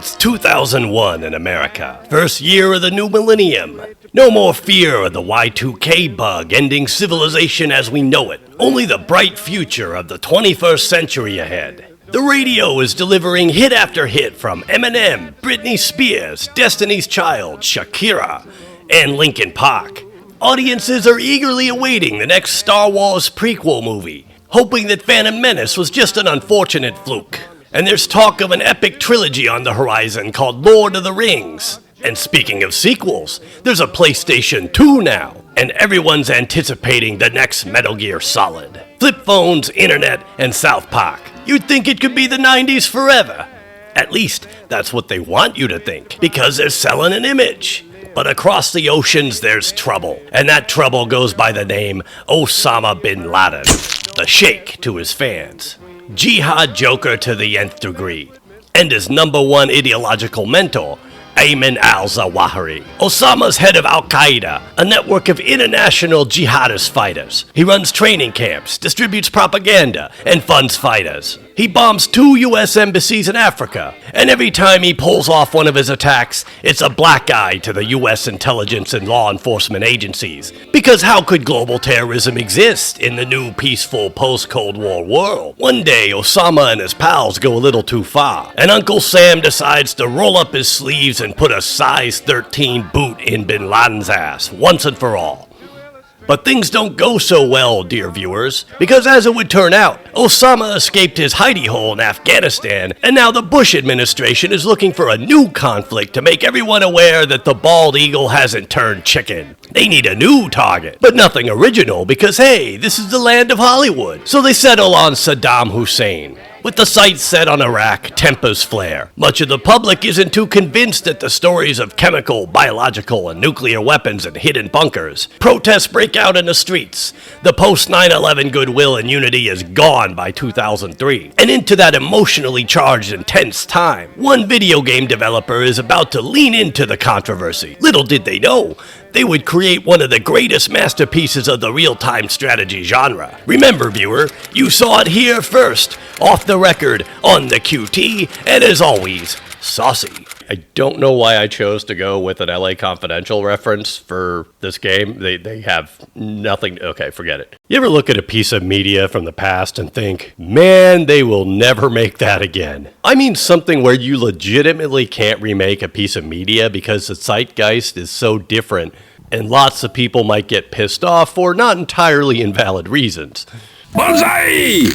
It's 2001 in America, first year of the new millennium. No more fear of the Y2K bug ending civilization as we know it, only the bright future of the 21st century ahead. The radio is delivering hit after hit from Eminem, Britney Spears, Destiny's Child, Shakira, and Linkin Park. Audiences are eagerly awaiting the next Star Wars prequel movie, hoping that Phantom Menace was just an unfortunate fluke. And there's talk of an epic trilogy on the horizon called Lord of the Rings. And speaking of sequels, there's a PlayStation 2 now, and everyone's anticipating the next Metal Gear Solid. Flip phones, internet, and South Park. You'd think it could be the 90s forever. At least, that's what they want you to think, because they're selling an image. But across the oceans, there's trouble, and that trouble goes by the name Osama bin Laden, the Sheikh to his fans. Jihad joker to the nth degree, and his number one ideological mentor, Ayman al-Zawahiri. Osama's head of Al-Qaeda, a network of international jihadist fighters. He runs training camps, distributes propaganda, and funds fighters. He bombs 2 U.S. embassies in Africa, and every time he pulls off one of his attacks, it's a black eye to the U.S. intelligence and law enforcement agencies. Because how could global terrorism exist in the new peaceful post-Cold War world? One day, Osama and his pals go a little too far, and Uncle Sam decides to roll up his sleeves and put a size 13 boot in bin Laden's ass, once and for all. But things don't go so well, dear viewers, because as it would turn out, Osama escaped his hidey hole in Afghanistan, and now the Bush administration is looking for a new conflict to make everyone aware that the bald eagle hasn't turned chicken. They need a new target, but nothing original because, hey, this is the land of Hollywood. So they settle on Saddam Hussein. With the sights set on Iraq, tempers flare. Much of the public isn't too convinced at the stories of chemical, biological, and nuclear weapons and hidden bunkers. Protests break out in the streets. The post-9/11 goodwill and unity is gone by 2003. And into that emotionally charged and tense time, one video game developer is about to lean into the controversy. Little did they know, they would create one of the greatest masterpieces of the real-time strategy genre. Remember, viewer, you saw it here first, off the record, on the QT, and as always, saucy. I don't know why I chose to go with an LA Confidential reference for this game. They have nothing. Okay, forget it. You ever look at a piece of media from the past and think, man, they will never make that again? I mean something where you legitimately can't remake a piece of media because the zeitgeist is so different and lots of people might get pissed off for not entirely invalid reasons. Bullseye!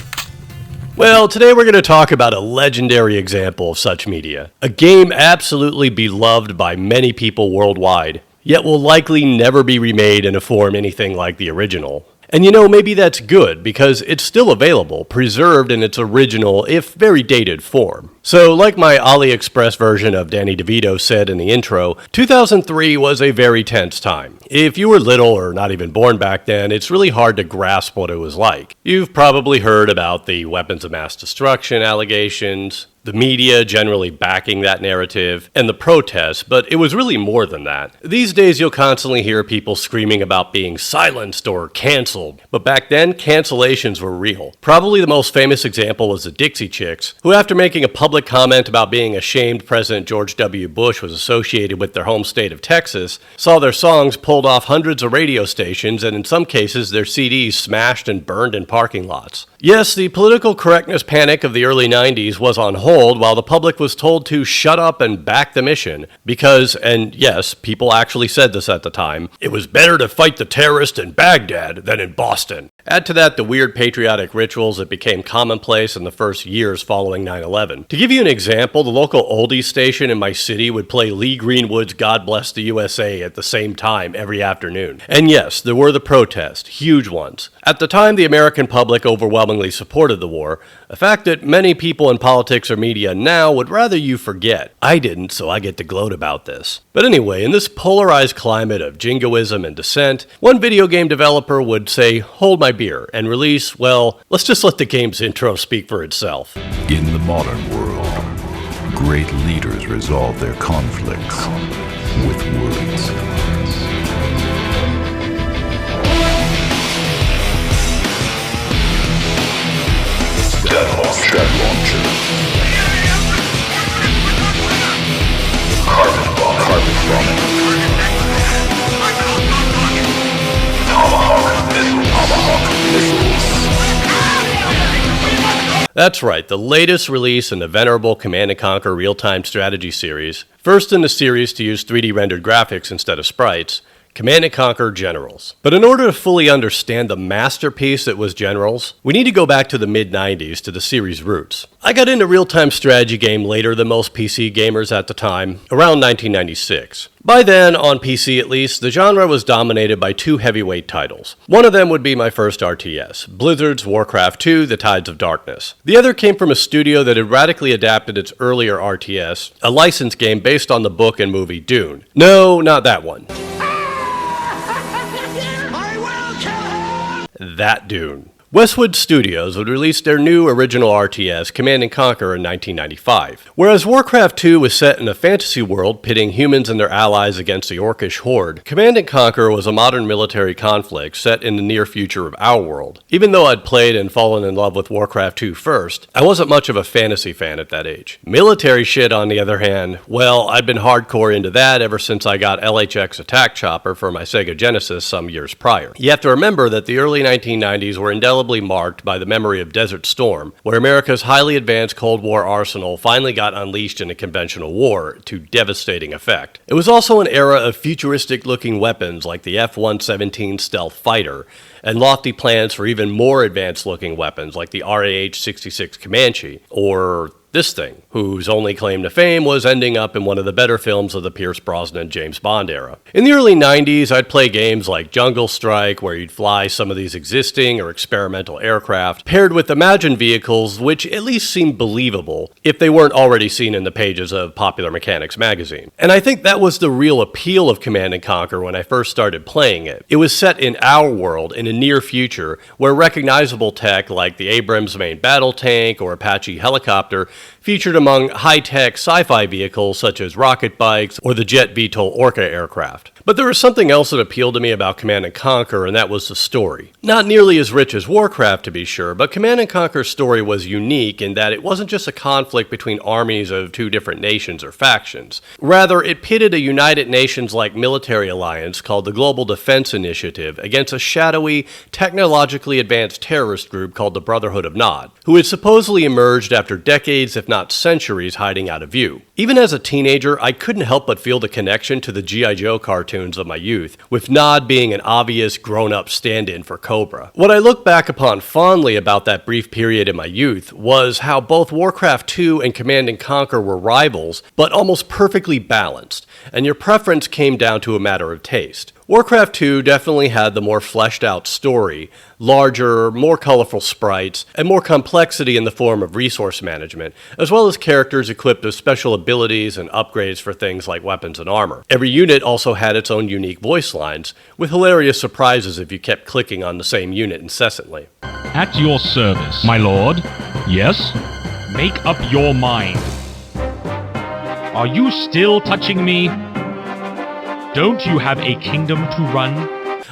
Well, today we're going to talk about a legendary example of such media. A game absolutely beloved by many people worldwide, yet will likely never be remade in a form anything like the original. And you know, maybe that's good, because it's still available, preserved in its original, if very dated, form. So, like my AliExpress version of Danny DeVito said in the intro, 2003 was a very tense time. If you were little or not even born back then, it's really hard to grasp what it was like. You've probably heard about the weapons of mass destruction allegations, the media generally backing that narrative, and the protests, but it was really more than that. These days you'll constantly hear people screaming about being silenced or canceled, but back then, cancellations were real. Probably the most famous example was the Dixie Chicks, who after making a public comment about being ashamed President George W. Bush was associated with their home state of Texas, saw their songs pulled off hundreds of radio stations and in some cases their CDs smashed and burned in parking lots. Yes, the political correctness panic of the early 90s was on hold while the public was told to shut up and back the mission because, and yes, people actually said this at the time, it was better to fight the terrorists in Baghdad than in Boston. Add to that the weird patriotic rituals that became commonplace in the first years following 9/11. To give you an example, the local oldies station in my city would play Lee Greenwood's God Bless the USA at the same time every afternoon. And yes, there were the protests, huge ones. At the time, the American public overwhelmingly supported the war, a fact that many people in politics or media now would rather you forget. I didn't, so I get to gloat about this. But anyway, in this polarized climate of jingoism and dissent, one video game developer would say, hold my beer, and release, well, let's just let the game's intro speak for itself. In the modern world, great leaders resolve their conflicts with words. Step launcher. That's right, the latest release in the venerable Command & Conquer real-time strategy series, first in the series to use 3D rendered graphics instead of sprites, Command & Conquer Generals. But in order to fully understand the masterpiece that was Generals, we need to go back to the mid-90s to the series' roots. I got into real-time strategy game later than most PC gamers at the time, around 1996. By then, on PC at least, the genre was dominated by two heavyweight titles. One of them would be my first RTS, Blizzard's Warcraft 2: The Tides of Darkness. The other came from a studio that had radically adapted its earlier RTS, a licensed game based on the book and movie Dune. No, not that one. That Dune. Westwood Studios would release their new original RTS, Command & Conquer, in 1995. Whereas Warcraft 2 was set in a fantasy world pitting humans and their allies against the Orcish horde, Command & Conquer was a modern military conflict set in the near future of our world. Even though I'd played and fallen in love with Warcraft 2 first, I wasn't much of a fantasy fan at that age. Military shit, on the other hand, well, I'd been hardcore into that ever since I got LHX Attack Chopper for my Sega Genesis some years prior. You have to remember that the early 1990s were indelibly marked by the memory of Desert Storm, where America's highly advanced Cold War arsenal finally got unleashed in a conventional war to devastating effect. It was also an era of futuristic-looking weapons like the F-117 stealth fighter, and lofty plans for even more advanced-looking weapons like the RAH-66 Comanche, or this thing, whose only claim to fame was ending up in one of the better films of the Pierce Brosnan James Bond era. In the early 90s, I'd play games like Jungle Strike, where you'd fly some of these existing or experimental aircraft, paired with imagined vehicles which at least seemed believable if they weren't already seen in the pages of Popular Mechanics magazine. And I think that was the real appeal of Command & Conquer when I first started playing it. It was set in our world in a near future where recognizable tech like the Abrams main battle tank or Apache helicopter featured among high-tech sci-fi vehicles such as rocket bikes or the jet VTOL Orca aircraft. But there was something else that appealed to me about Command & Conquer, and that was the story. Not nearly as rich as Warcraft, to be sure, but Command & Conquer's story was unique in that it wasn't just a conflict between armies of two different nations or factions. Rather, it pitted a United Nations-like military alliance called the Global Defense Initiative against a shadowy, technologically advanced terrorist group called the Brotherhood of Nod, who had supposedly emerged after decades, if not centuries, hiding out of view. Even as a teenager, I couldn't help but feel the connection to the G.I. Joe cartoons of my youth, with Nod being an obvious grown-up stand-in for Cobra. What I look back upon fondly about that brief period in my youth was how both Warcraft 2 and Command & Conquer were rivals, but almost perfectly balanced, and your preference came down to a matter of taste. Warcraft 2 definitely had the more fleshed out story, larger, more colorful sprites, and more complexity in the form of resource management, as well as characters equipped with special abilities and upgrades for things like weapons and armor. Every unit also had its own unique voice lines, with hilarious surprises if you kept clicking on the same unit incessantly. At your service, my lord. Yes? Make up your mind. Are you still touching me? Don't you have a kingdom to run?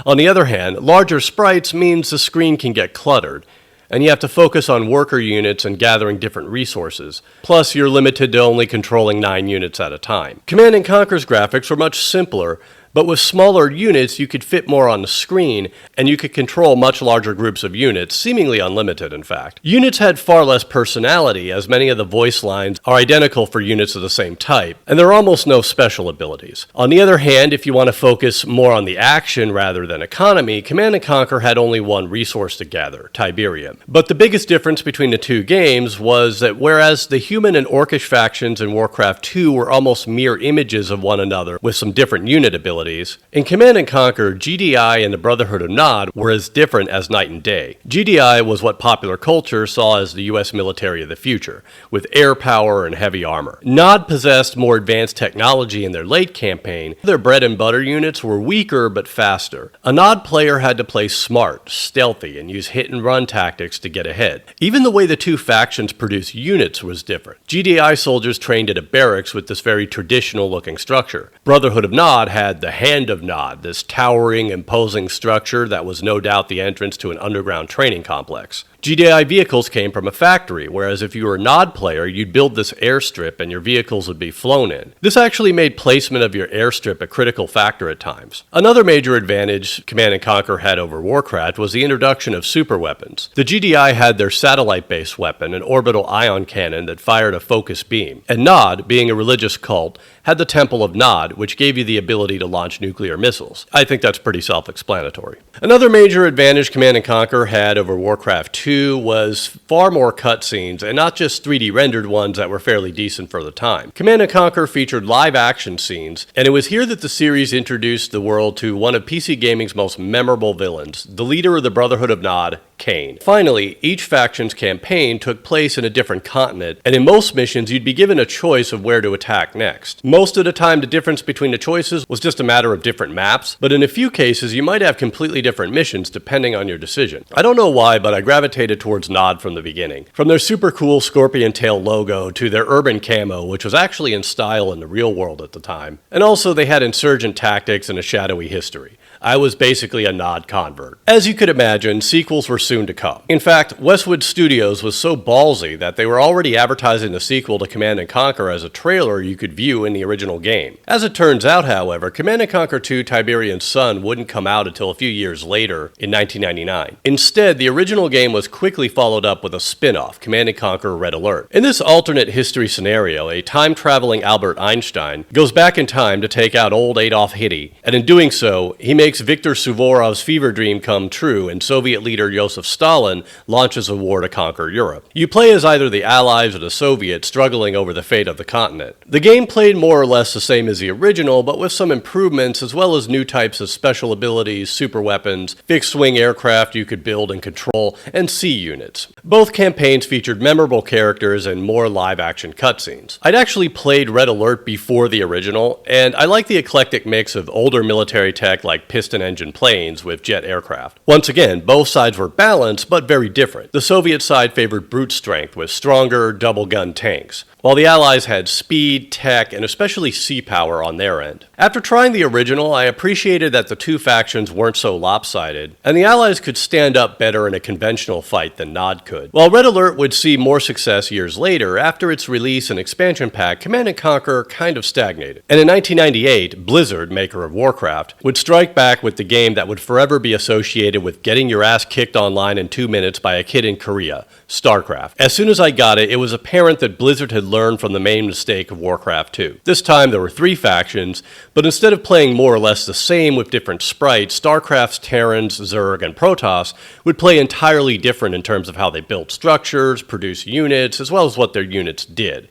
On the other hand, larger sprites means the screen can get cluttered, and you have to focus on worker units and gathering different resources. Plus, you're limited to only controlling 9 units at a time. Command & Conquer's graphics were much simpler, but with smaller units you could fit more on the screen, and you could control much larger groups of units, seemingly unlimited in fact. Units had far less personality, as many of the voice lines are identical for units of the same type, and there are almost no special abilities. On the other hand, if you want to focus more on the action rather than economy, Command & Conquer had only one resource to gather, Tiberium. But the biggest difference between the two games was that whereas the human and Orcish factions in Warcraft 2 were almost mirror images of one another with some different unit abilities, in Command & Conquer, GDI and the Brotherhood of Nod were as different as night and day. GDI was what popular culture saw as the US military of the future, with air power and heavy armor. Nod possessed more advanced technology in their late campaign. Their bread and butter units were weaker but faster. A Nod player had to play smart, stealthy, and use hit-and-run tactics to get ahead. Even the way the two factions produced units was different. GDI soldiers trained at a barracks with this very traditional-looking structure. Brotherhood of Nod had the Hand of Nod, this towering, imposing structure that was no doubt the entrance to an underground training complex. GDI vehicles came from a factory, whereas if you were a Nod player, you'd build this airstrip and your vehicles would be flown in. This actually made placement of your airstrip a critical factor at times. Another major advantage Command & Conquer had over Warcraft was the introduction of superweapons. The GDI had their satellite-based weapon, an orbital ion cannon that fired a focus beam, and Nod, being a religious cult, had the Temple of Nod, which gave you the ability to launch nuclear missiles. I think that's pretty self-explanatory. Another major advantage Command & Conquer had over Warcraft 2 was far more cutscenes, and not just 3D rendered ones that were fairly decent for the time. Command & Conquer featured live action scenes, and it was here that the series introduced the world to one of PC gaming's most memorable villains, the leader of the Brotherhood of Nod, Kain. Finally, each faction's campaign took place in a different continent, and in most missions you'd be given a choice of where to attack next. Most of the time the difference between the choices was just a matter of different maps, but in a few cases you might have completely different missions depending on your decision. I don't know why, but I gravitated towards Nod from the beginning. From their super cool scorpion tail logo to their urban camo, which was actually in style in the real world at the time. And also they had insurgent tactics and a shadowy history. I was basically a Nod convert. As you could imagine, sequels were soon to come. In fact, Westwood Studios was so ballsy that they were already advertising the sequel to Command & Conquer as a trailer you could view in the original game. As it turns out, however, Command & Conquer 2 Tiberian Sun wouldn't come out until a few years later, in 1999. Instead, the original game was quickly followed up with a spin-off, Command & Conquer Red Alert. In this alternate history scenario, a time-traveling Albert Einstein goes back in time to take out old Adolf Hitler, and in doing so, he makes Viktor Suvorov's fever dream come true, and Soviet leader Joseph Stalin launches a war to conquer Europe. You play as either the Allies or the Soviets struggling over the fate of the continent. The game played more or less the same as the original, but with some improvements as well as new types of special abilities, super weapons, fixed-wing aircraft you could build and control, and sea units. Both campaigns featured memorable characters and more live-action cutscenes. I'd actually played Red Alert before the original, and I like the eclectic mix of older military tech like piston engine planes with jet aircraft. Once again, both sides were balanced but very different. The Soviet side favored brute strength with stronger double-gun tanks, while the Allies had speed, tech, and especially sea power on their end. After trying the original, I appreciated that the two factions weren't so lopsided, and the Allies could stand up better in a conventional fight than Nod could. While Red Alert would see more success years later, after its release and expansion pack, Command & Conquer kind of stagnated. And in 1998, Blizzard, maker of Warcraft, would strike back with the game that would forever be associated with getting your ass kicked online in 2 minutes by a kid in Korea, StarCraft. As soon as I got it, it was apparent that Blizzard had learned from the main mistake of Warcraft 2. This time there were 3 factions, but instead of playing more or less the same with different sprites, StarCraft's Terrans, Zerg, and Protoss would play entirely different in terms of how they built structures, produced units, as well as what their units did.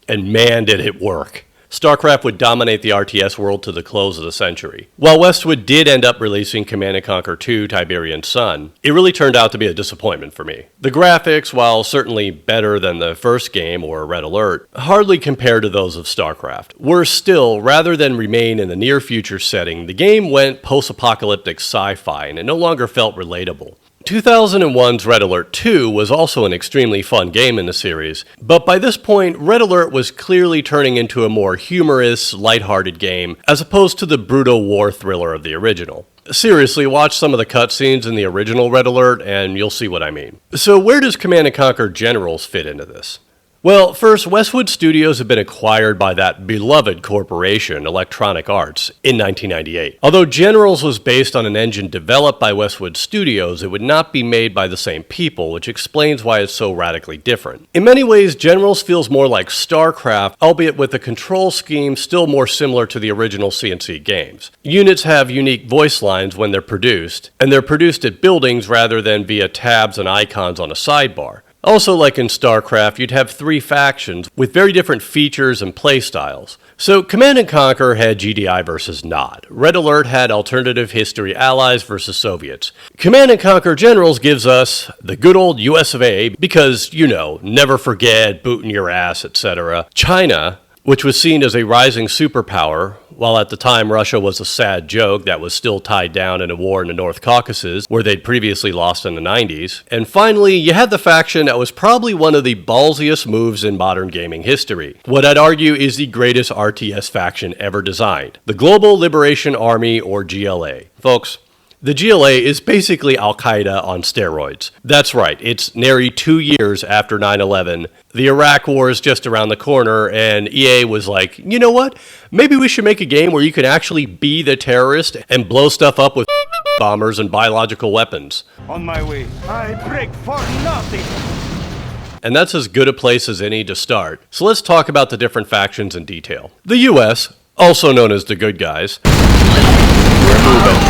And man, did it work. StarCraft would dominate the RTS world to the close of the century. While Westwood did end up releasing Command & Conquer 2 Tiberian Sun, it really turned out to be a disappointment for me. The graphics, while certainly better than the first game or Red Alert, hardly compared to those of StarCraft. Worse still, rather than remain in the near future setting, the game went post-apocalyptic sci-fi and it no longer felt relatable. 2001's Red Alert 2 was also an extremely fun game in the series, but by this point, Red Alert was clearly turning into a more humorous, lighthearted game, as opposed to the brutal war thriller of the original. Seriously, watch some of the cutscenes in the original Red Alert and you'll see what I mean. So where does Command & Conquer Generals fit into this? Well, first, Westwood Studios had been acquired by that beloved corporation, Electronic Arts, in 1998. Although Generals was based on an engine developed by Westwood Studios, it would not be made by the same people, which explains why it's so radically different. In many ways, Generals feels more like StarCraft, albeit with a control scheme still more similar to the original CNC games. Units have unique voice lines when they're produced, and they're produced at buildings rather than via tabs and icons on a sidebar. Also, like in StarCraft, you'd have 3 factions with very different features and playstyles. So Command & Conquer had GDI versus Nod. Red Alert had alternative history Allies versus Soviets. Command & Conquer Generals gives us the good old US of A because, you know, never forget, booting your ass, etc. China, which was seen as a rising superpower, while at the time Russia was a sad joke that was still tied down in a war in the North Caucasus, where they'd previously lost in the 90s. And finally, you had the faction that was probably one of the ballsiest moves in modern gaming history. What I'd argue is the greatest RTS faction ever designed, the Global Liberation Army, or GLA. Folks, The GLA is basically Al-Qaeda on steroids. That's right, it's nearly 2 years after 9/11. The Iraq War is just around the corner, and EA was like, you know what? Maybe we should make a game where you can actually be the terrorist and blow stuff up with bombers and biological weapons. On my way. I break for nothing. And that's as good a place as any to start. So let's talk about the different factions in detail. The US, also known as the good guys, We're moving.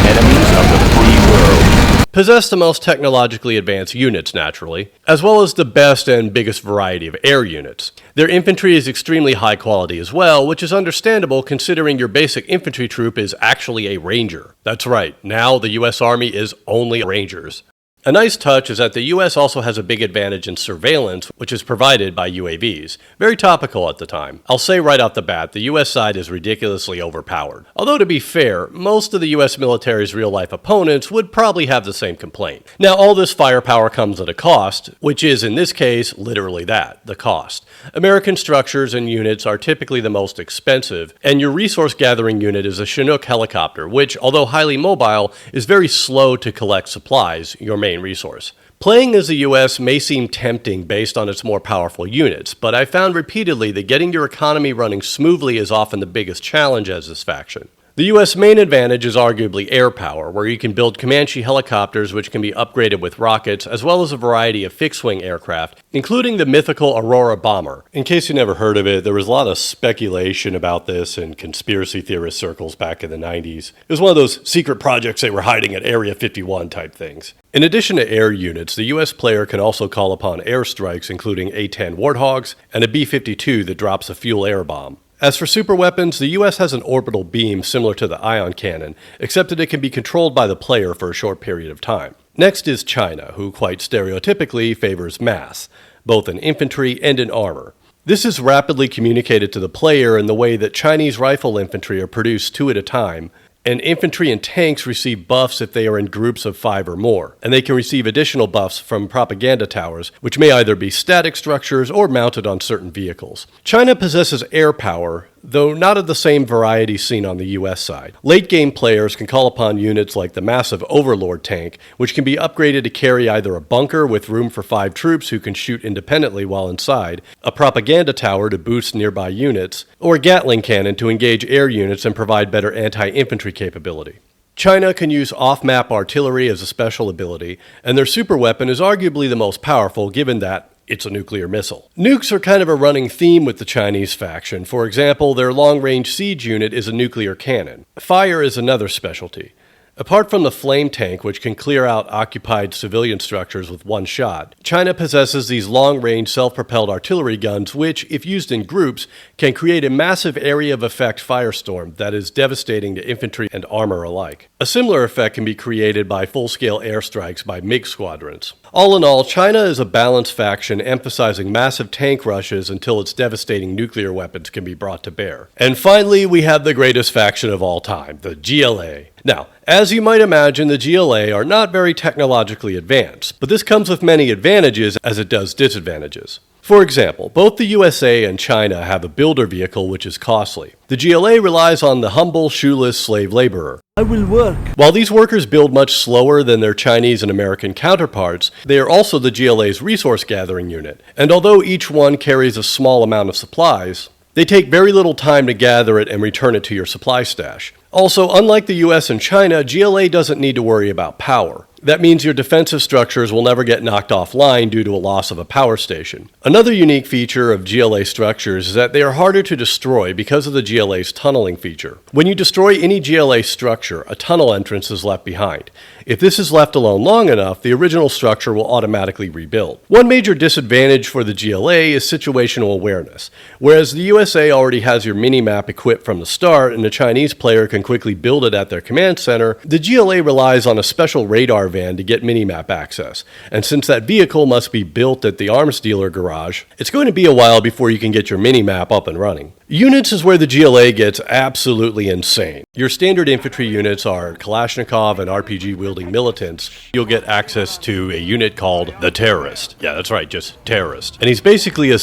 Enemies of the free world. possess the most technologically advanced units, naturally, as well as the best and biggest variety of air units. Their infantry is extremely high quality as well, which is understandable considering your basic infantry troop is actually a ranger. That's right, now the US Army is only rangers. A nice touch is that the US also has a big advantage in surveillance, which is provided by UAVs. Very topical at the time. I'll say right off the bat, the US side is ridiculously overpowered. Although to be fair, most of the US military's real-life opponents would probably have the same complaint. Now all this firepower comes at a cost, which is in this case literally that, the cost. American structures and units are typically the most expensive, and your resource gathering unit is a Chinook helicopter, which, although highly mobile, is very slow to collect supplies, your main resource. Playing as the US may seem tempting based on its more powerful units, but I found repeatedly that getting your economy running smoothly is often the biggest challenge as this faction. The US main advantage is arguably air power, where you can build Comanche helicopters which can be upgraded with rockets, as well as a variety of fixed-wing aircraft, including the mythical Aurora bomber. In case you never heard of it, there was a lot of speculation about this in conspiracy theorist circles back in the 90s. It was one of those secret projects they were hiding at Area 51 type things. In addition to air units, the US player can also call upon airstrikes including A-10 Warthogs and a B-52 that drops a fuel air bomb. As for super weapons, the US has an orbital beam similar to the ion cannon, except that it can be controlled by the player for a short period of time. Next is China, who quite stereotypically favors mass, both in infantry and in armor. This is rapidly communicated to the player in the way that Chinese rifle infantry are produced 2 at a time, and infantry and tanks receive buffs if they are in groups of 5 or more, and they can receive additional buffs from propaganda towers, which may either be static structures or mounted on certain vehicles. China possesses air power, though not of the same variety seen on the US side. Late-game players can call upon units like the massive Overlord tank, which can be upgraded to carry either a bunker with room for 5 troops who can shoot independently while inside, a propaganda tower to boost nearby units, or a Gatling cannon to engage air units and provide better anti-infantry capability. China can use off-map artillery as a special ability, and their super weapon is arguably the most powerful given that it's a nuclear missile. Nukes are kind of a running theme with the Chinese faction. For example, their long-range siege unit is a nuclear cannon. Fire is another specialty. Apart from the flame tank, which can clear out occupied civilian structures with one shot, China possesses these long-range self-propelled artillery guns which, if used in groups, can create a massive area of effect firestorm that is devastating to infantry and armor alike. A similar effect can be created by full-scale airstrikes by MiG squadrons. All in all, China is a balanced faction emphasizing massive tank rushes until its devastating nuclear weapons can be brought to bear. And finally, we have the greatest faction of all time, the GLA. Now, as you might imagine, the GLA are not very technologically advanced, but this comes with many advantages as it does disadvantages. For example, both the USA and China have a builder vehicle which is costly. The GLA relies on the humble, shoeless slave laborer. I will work. While these workers build much slower than their Chinese and American counterparts, they are also the GLA's resource gathering unit, and although each one carries a small amount of supplies, they take very little time to gather it and return it to your supply stash. Also, unlike the US and China, GLA doesn't need to worry about power. That means your defensive structures will never get knocked offline due to a loss of a power station. Another unique feature of GLA structures is that they are harder to destroy because of the GLA's tunneling feature. When you destroy any GLA structure, a tunnel entrance is left behind. If this is left alone long enough, the original structure will automatically rebuild. One major disadvantage for the GLA is situational awareness. Whereas the USA already has your minimap equipped from the start and the Chinese player can quickly build it at their command center, the GLA relies on a special radar van to get minimap access. And since that vehicle must be built at the arms dealer garage, it's going to be a while before you can get your minimap up and running. Units is where the GLA gets absolutely insane. Your standard infantry units are Kalashnikov and RPG-wielding militants. You'll get access to a unit called the Terrorist. Yeah, that's right, just Terrorist. And he's basically a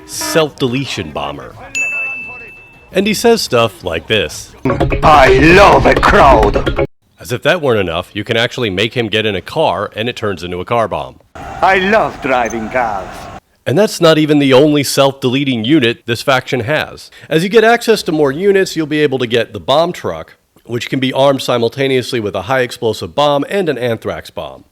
self-deletion bomber. And he says stuff like this. I love a crowd. As if that weren't enough, you can actually make him get in a car and it turns into a car bomb. I love driving cars. And that's not even the only self-deleting unit this faction has. As you get access to more units, you'll be able to get the bomb truck, which can be armed simultaneously with a high-explosive bomb and an anthrax bomb.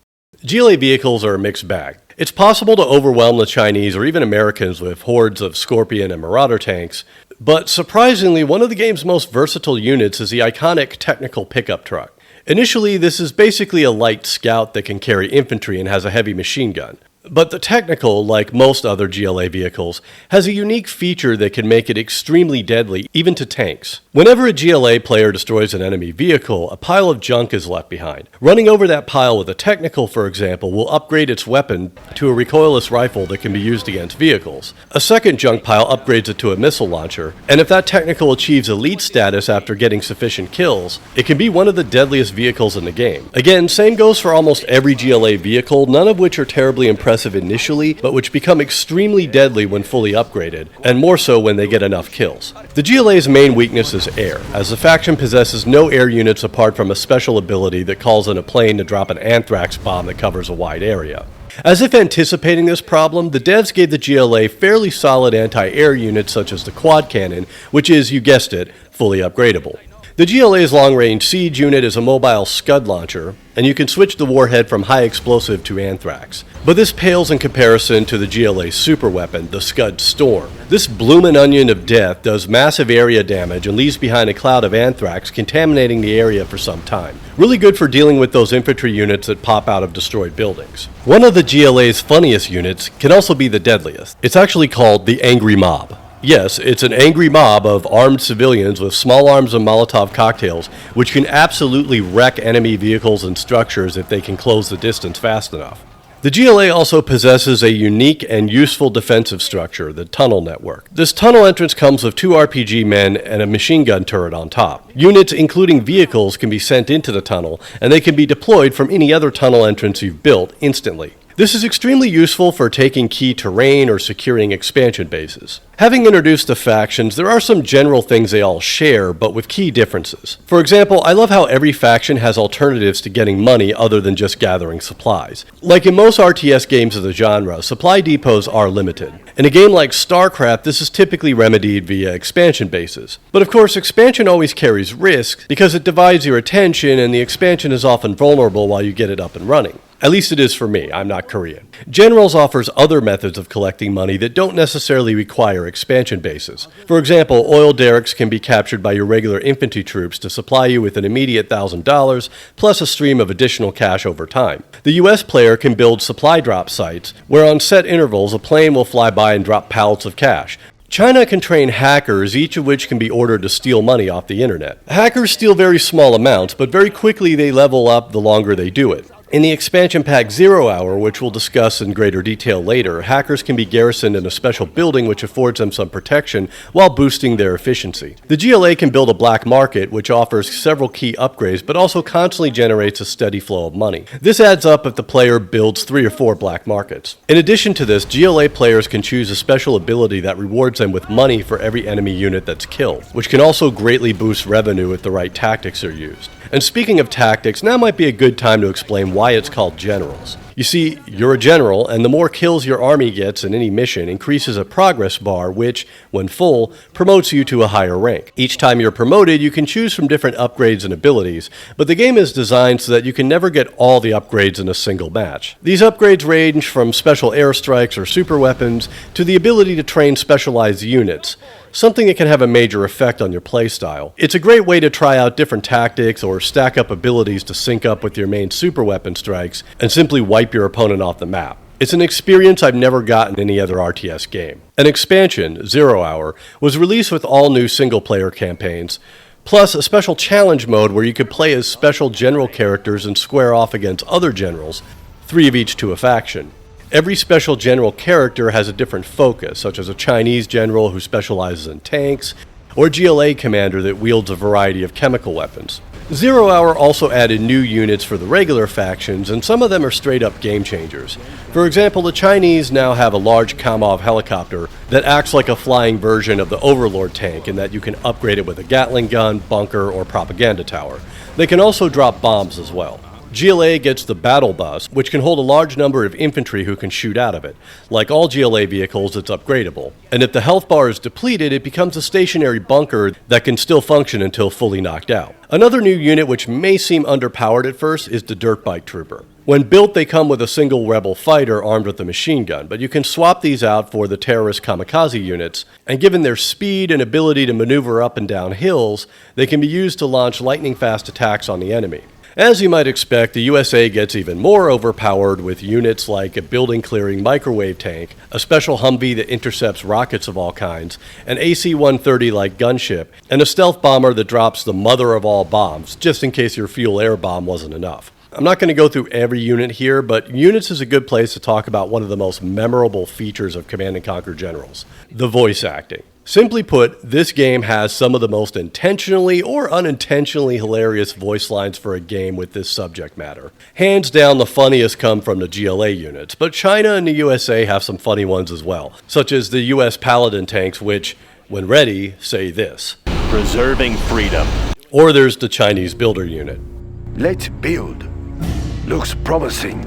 GLA vehicles are a mixed bag. It's possible to overwhelm the Chinese or even Americans with hordes of Scorpion and Marauder tanks, but surprisingly, one of the game's most versatile units is the iconic technical pickup truck. Initially, this is basically a light scout that can carry infantry and has a heavy machine gun. But the Technical, like most other GLA vehicles, has a unique feature that can make it extremely deadly, even to tanks. Whenever a GLA player destroys an enemy vehicle, a pile of junk is left behind. Running over that pile with a Technical, for example, will upgrade its weapon to a recoilless rifle that can be used against vehicles. A second junk pile upgrades it to a missile launcher, and if that Technical achieves elite status after getting sufficient kills, it can be one of the deadliest vehicles in the game. Again, same goes for almost every GLA vehicle, none of which are terribly impressive initially, but which become extremely deadly when fully upgraded, and more so when they get enough kills. The GLA's main weakness is air, as the faction possesses no air units apart from a special ability that calls in a plane to drop an anthrax bomb that covers a wide area. As if anticipating this problem, the devs gave the GLA fairly solid anti-air units such as the quad cannon, which is, you guessed it, fully upgradable. The GLA's long-range siege unit is a mobile scud launcher, and you can switch the warhead from high explosive to anthrax. But this pales in comparison to the GLA's super weapon, the Scud Storm. This bloomin' onion of death does massive area damage and leaves behind a cloud of anthrax, contaminating the area for some time. Really good for dealing with those infantry units that pop out of destroyed buildings. One of the GLA's funniest units can also be the deadliest. It's actually called the Angry Mob. Yes, it's an angry mob of armed civilians with small arms and Molotov cocktails, which can absolutely wreck enemy vehicles and structures if they can close the distance fast enough. The GLA also possesses a unique and useful defensive structure, the tunnel network. This tunnel entrance comes with 2 RPG men and a machine gun turret on top. Units, including vehicles, can be sent into the tunnel, and they can be deployed from any other tunnel entrance you've built instantly. This is extremely useful for taking key terrain or securing expansion bases. Having introduced the factions, there are some general things they all share, but with key differences. For example, I love how every faction has alternatives to getting money other than just gathering supplies. Like in most RTS games of the genre, supply depots are limited. In a game like StarCraft, this is typically remedied via expansion bases. But of course, expansion always carries risks because it divides your attention and the expansion is often vulnerable while you get it up and running. At least it is for me, I'm not Korean. Generals offers other methods of collecting money that don't necessarily require expansion bases. For example, oil derricks can be captured by your regular infantry troops to supply you with an immediate $1,000, plus a stream of additional cash over time. The US player can build supply drop sites, where on set intervals a plane will fly by and drop pallets of cash. China can train hackers, each of which can be ordered to steal money off the internet. Hackers steal very small amounts, but very quickly they level up the longer they do it. In the expansion pack 0 Hour, which we'll discuss in greater detail later, hackers can be garrisoned in a special building which affords them some protection while boosting their efficiency. The GLA can build a black market which offers several key upgrades but also constantly generates a steady flow of money. This adds up if the player builds 3 or 4 black markets. In addition to this, GLA players can choose a special ability that rewards them with money for every enemy unit that's killed, which can also greatly boost revenue if the right tactics are used. And speaking of tactics, now might be a good time to explain why it's called generals. You see, you're a general, and the more kills your army gets in any mission increases a progress bar which, when full, promotes you to a higher rank. Each time you're promoted, you can choose from different upgrades and abilities, but the game is designed so that you can never get all the upgrades in a single match. These upgrades range from special airstrikes or super weapons to the ability to train specialized units, something that can have a major effect on your playstyle. It's a great way to try out different tactics or stack up abilities to sync up with your main super weapon strikes and simply wipe your opponent off the map. It's an experience I've never gotten in any other RTS game. An expansion, 0 Hour, was released with all new single-player campaigns, plus a special challenge mode where you could play as special general characters and square off against other generals, 3 of each to a faction. Every special general character has a different focus, such as a Chinese general who specializes in tanks, or a GLA commander that wields a variety of chemical weapons. Zero Hour also added new units for the regular factions, and some of them are straight up game changers. For example, the Chinese now have a large Kamov helicopter that acts like a flying version of the Overlord tank in that you can upgrade it with a Gatling gun, bunker, or propaganda tower. They can also drop bombs as well. GLA gets the Battle Bus, which can hold a large number of infantry who can shoot out of it. Like all GLA vehicles, it's upgradable. And if the health bar is depleted, it becomes a stationary bunker that can still function until fully knocked out. Another new unit which may seem underpowered at first is the Dirt Bike Trooper. When built, they come with a single rebel fighter armed with a machine gun, but you can swap these out for the terrorist kamikaze units, and given their speed and ability to maneuver up and down hills, they can be used to launch lightning-fast attacks on the enemy. As you might expect, the USA gets even more overpowered with units like a building-clearing microwave tank, a special Humvee that intercepts rockets of all kinds, an AC-130-like gunship, and a stealth bomber that drops the mother of all bombs, just in case your fuel-air bomb wasn't enough. I'm not going to go through every unit here, but units is a good place to talk about one of the most memorable features of Command & Conquer Generals, the voice acting. Simply put, this game has some of the most intentionally or unintentionally hilarious voice lines for a game with this subject matter. Hands down, the funniest come from the GLA units, but China and the USA have some funny ones as well, such as the US Paladin tanks which, when ready, say this. Preserving freedom. Or there's the Chinese builder unit. Let's build. Looks promising.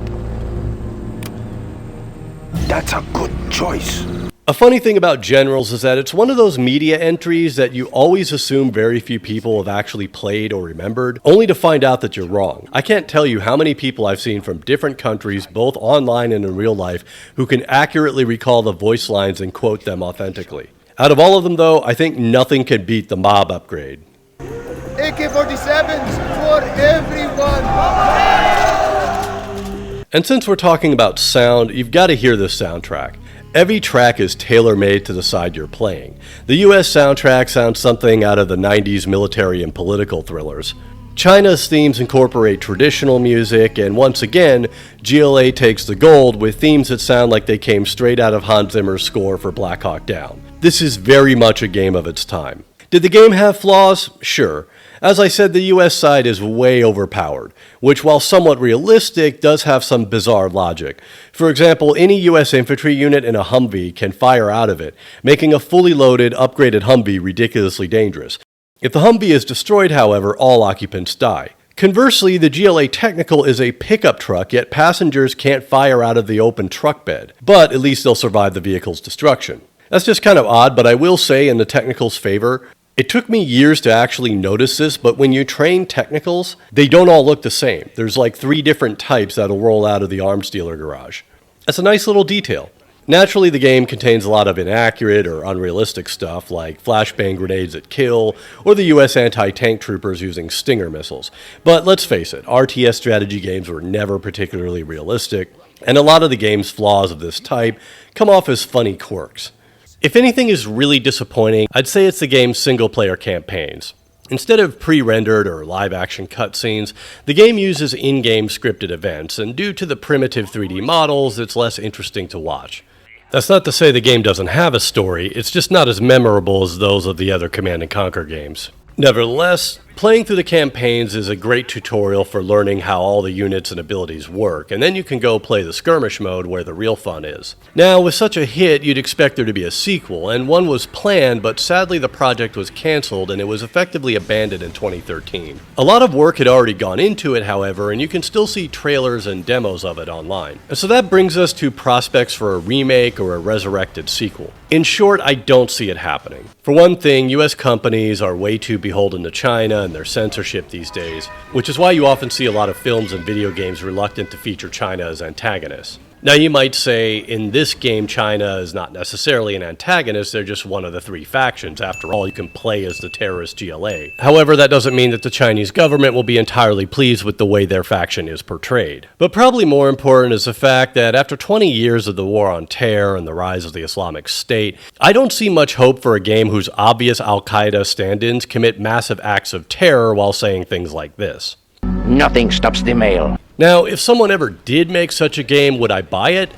That's a good choice. A funny thing about Generals is that it's one of those media entries that you always assume very few people have actually played or remembered, only to find out that you're wrong. I can't tell you how many people I've seen from different countries, both online and in real life, who can accurately recall the voice lines and quote them authentically. Out of all of them, though, I think nothing can beat the mob upgrade. AK-47s for everyone! And since we're talking about sound, you've got to hear this soundtrack. Every track is tailor-made to the side you're playing. The US soundtrack sounds something out of the 90s military and political thrillers. China's themes incorporate traditional music, and once again, GLA takes the gold with themes that sound like they came straight out of Hans Zimmer's score for Black Hawk Down. This is very much a game of its time. Did the game have flaws? Sure. As I said, the US side is way overpowered, which while somewhat realistic, does have some bizarre logic. For example, any US infantry unit in a Humvee can fire out of it, making a fully loaded, upgraded Humvee ridiculously dangerous. If the Humvee is destroyed, however, all occupants die. Conversely, the GLA Technical is a pickup truck, yet passengers can't fire out of the open truck bed, but at least they'll survive the vehicle's destruction. That's just kind of odd, but I will say in the Technical's favor, it took me years to actually notice this, but when you train Technicals, they don't all look the same. There's like 3 different types that'll roll out of the arms dealer garage. That's a nice little detail. Naturally, the game contains a lot of inaccurate or unrealistic stuff like flashbang grenades that kill, or the US anti-tank troopers using Stinger missiles. But let's face it, RTS strategy games were never particularly realistic, and a lot of the game's flaws of this type come off as funny quirks. If anything is really disappointing, I'd say it's the game's single-player campaigns. Instead of pre-rendered or live-action cutscenes, the game uses in-game scripted events, and due to the primitive 3D models, it's less interesting to watch. That's not to say the game doesn't have a story, it's just not as memorable as those of the other Command & Conquer games. Nevertheless, playing through the campaigns is a great tutorial for learning how all the units and abilities work, and then you can go play the skirmish mode where the real fun is. Now, with such a hit, you'd expect there to be a sequel, and one was planned, but sadly the project was cancelled and it was effectively abandoned in 2013. A lot of work had already gone into it, however, and you can still see trailers and demos of it online. And so that brings us to prospects for a remake or a resurrected sequel. In short, I don't see it happening. For one thing, US companies are way too beholden to China and their censorship these days, which is why you often see a lot of films and video games reluctant to feature China as antagonists. Now you might say, in this game China is not necessarily an antagonist, they're just one of the 3 factions. After all, you can play as the terrorist GLA. However, that doesn't mean that the Chinese government will be entirely pleased with the way their faction is portrayed. But probably more important is the fact that after 20 years of the War on Terror and the rise of the Islamic State, I don't see much hope for a game whose obvious Al-Qaeda stand-ins commit massive acts of terror while saying things like this. Nothing stops the mail. Now, if someone ever did make such a game, would I buy it?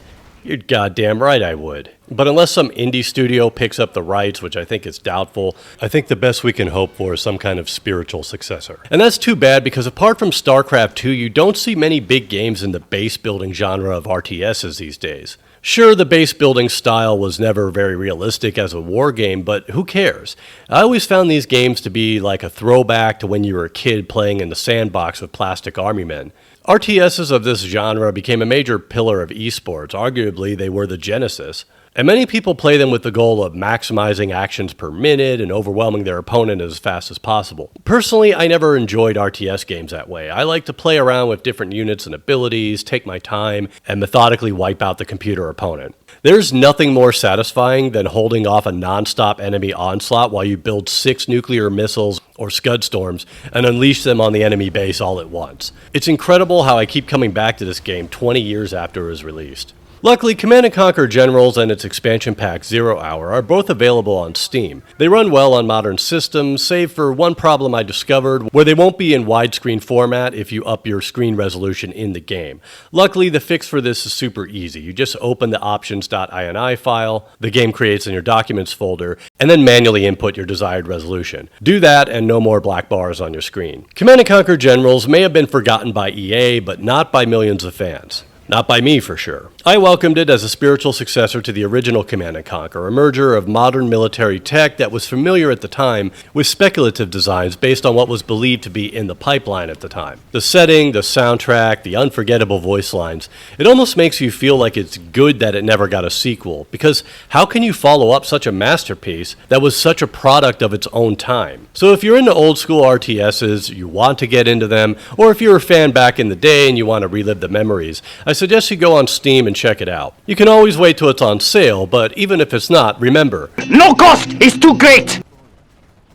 You're goddamn right I would. But unless some indie studio picks up the rights, which I think is doubtful, I think the best we can hope for is some kind of spiritual successor. And that's too bad because apart from StarCraft 2, you don't see many big games in the base building genre of RTSs these days. Sure, the base building style was never very realistic as a war game, but who cares? I always found these games to be like a throwback to when you were a kid playing in the sandbox with plastic army men. RTSs of this genre became a major pillar of esports. Arguably, they were the genesis. And many people play them with the goal of maximizing actions per minute and overwhelming their opponent as fast as possible. Personally, I never enjoyed RTS games that way. I like to play around with different units and abilities, take my time, and methodically wipe out the computer opponent. There's nothing more satisfying than holding off a non-stop enemy onslaught while you build 6 nuclear missiles or Scud Storms and unleash them on the enemy base all at once. It's incredible how I keep coming back to this game 20 years after it was released. Luckily, Command & Conquer Generals and its expansion pack 0 Hour are both available on Steam. They run well on modern systems, save for one problem I discovered, where they won't be in widescreen format if you up your screen resolution in the game. Luckily, the fix for this is super easy. You just open the options.ini file the game creates in your Documents folder, and then manually input your desired resolution. Do that and no more black bars on your screen. Command & Conquer Generals may have been forgotten by EA, but not by millions of fans. Not by me, for sure. I welcomed it as a spiritual successor to the original Command & Conquer, a merger of modern military tech that was familiar at the time with speculative designs based on what was believed to be in the pipeline at the time. The setting, the soundtrack, the unforgettable voice lines, it almost makes you feel like it's good that it never got a sequel, because how can you follow up such a masterpiece that was such a product of its own time? So if you're into old school RTSs, you want to get into them, or if you're a fan back in the day and you want to relive the memories, I suggest you go on Steam and check it out. You can always wait till it's on sale, but even if it's not, remember, no cost is too great!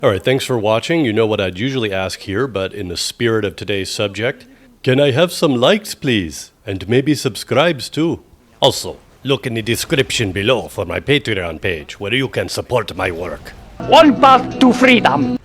Alright, thanks for watching. You know what I'd usually ask here, but in the spirit of today's subject, can I have some likes, please? And maybe subscribes too. Also, look in the description below for my Patreon page, where you can support my work. One path to freedom.